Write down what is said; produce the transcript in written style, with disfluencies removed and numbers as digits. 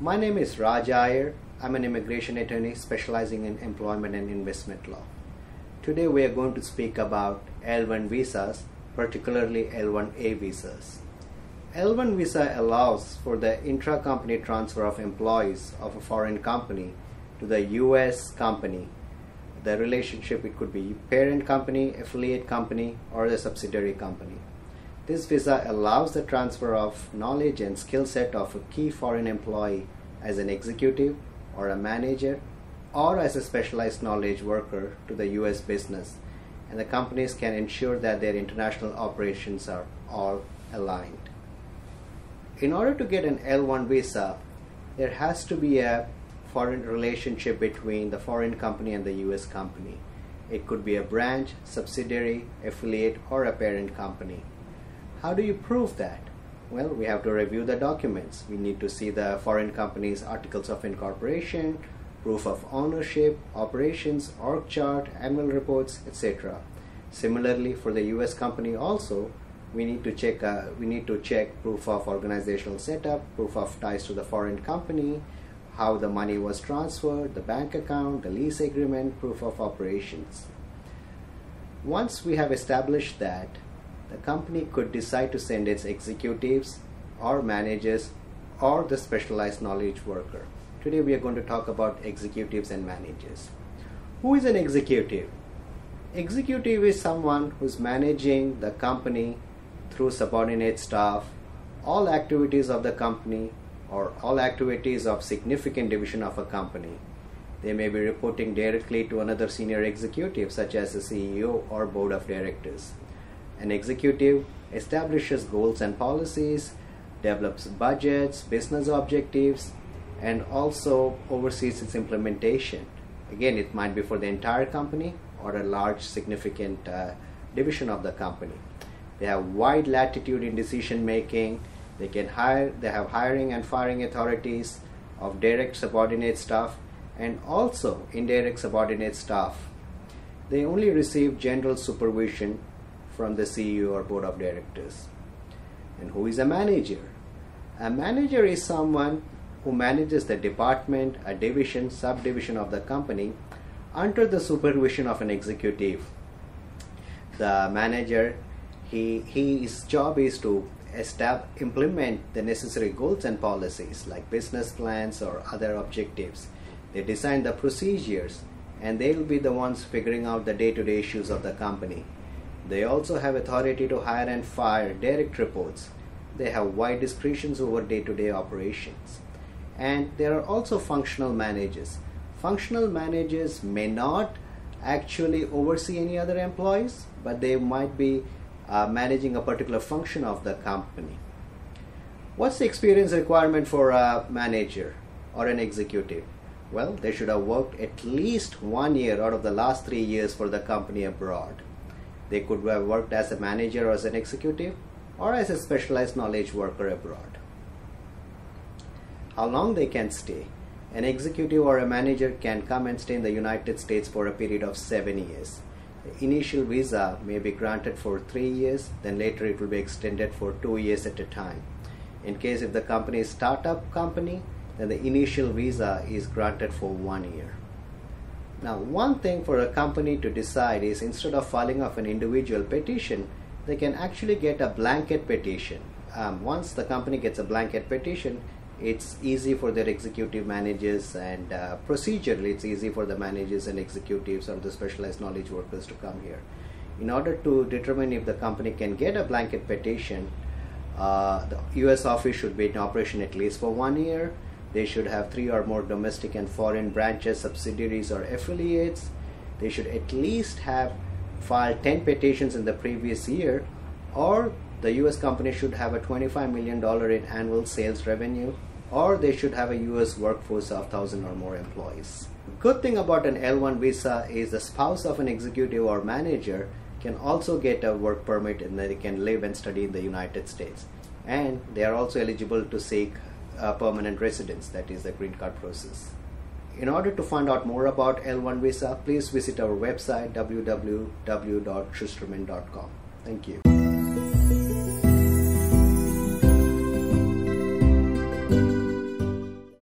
My name is Raj Iyer. I'm an immigration attorney specializing in employment and investment law. Today we are going to speak about L1 visas, particularly L1A visas. L1 visa allows for the intra-company transfer of employees of a foreign company to the US company. The relationship, it could be parent company, affiliate company, or the subsidiary company. This visa allows the transfer of knowledge and skill set of a key foreign employee as an executive or a manager or as a specialized knowledge worker to the US business, and the companies can ensure that their international operations are all aligned. In order to get an L1 visa, there has to be a foreign relationship between the foreign company and the US company. It could be a branch, subsidiary, affiliate, or a parent company. How do you prove that? Well, we have to review the documents. We need to see the foreign company's articles of incorporation, proof of ownership, operations, org chart, annual reports, etc. Similarly, for the US company also, we need to check proof of organizational setup, proof of ties to the foreign company, how the money was transferred, the bank account, the lease agreement, proof of operations. Once we have established that, the company could decide to send its executives or managers or the specialized knowledge worker. Today we are going to talk about executives and managers. Who is an executive? Executive is someone who's managing the company through subordinate staff, all activities of the company or all activities of significant division of a company. They may be reporting directly to another senior executive such as the CEO or board of directors. An executive establishes goals and policies, develops budgets, business objectives, and also oversees its implementation. Again, it might be for the entire company or a large significant division of the company. They have wide latitude in decision making. They have hiring and firing authorities of direct subordinate staff and also indirect subordinate staff. They only receive general supervision from the CEO or board of directors. And who is a manager? A manager is someone who manages the department, a division, subdivision of the company under the supervision of an executive. The manager, his job is to implement the necessary goals and policies like business plans or other objectives. They design the procedures and they will be the ones figuring out the day-to-day issues of the company. They also have authority to hire and fire direct reports. They have wide discretions over day-to-day operations. And there are also functional managers. Functional managers may not actually oversee any other employees, but they might be managing a particular function of the company. What's the experience requirement for a manager or an executive? Well, they should have worked at least 1 year out of the last 3 years for the company abroad. They could have worked as a manager or as an executive or as a specialized knowledge worker abroad. How long they can stay? An executive or a manager can come and stay in the United States for a period of 7 years. The initial visa may be granted for 3 years, then later it will be extended for 2 years at a time. In case if the company is a startup company, then the initial visa is granted for 1 year. Now, one thing for a company to decide is instead of filing off an individual petition, they can actually get a blanket petition. Once the company gets a blanket petition, it's easy for their executive managers and procedurally it's easy for the managers and executives or the specialized knowledge workers to come here. In order to determine if the company can get a blanket petition, the US office should be in operation at least for 1 year. They should have 3 or more domestic and foreign branches, subsidiaries, or affiliates. They should at least have filed 10 petitions in the previous year, or the US company should have a $25 million in annual sales revenue, or they should have a US workforce of 1,000 or more employees. Good thing about an L1 visa is the spouse of an executive or manager can also get a work permit and they can live and study in the United States. And they are also eligible to seek permanent residence, that is the green card process. In order to find out more about L1 visa, please visit our website www.shusterman.com. Thank you.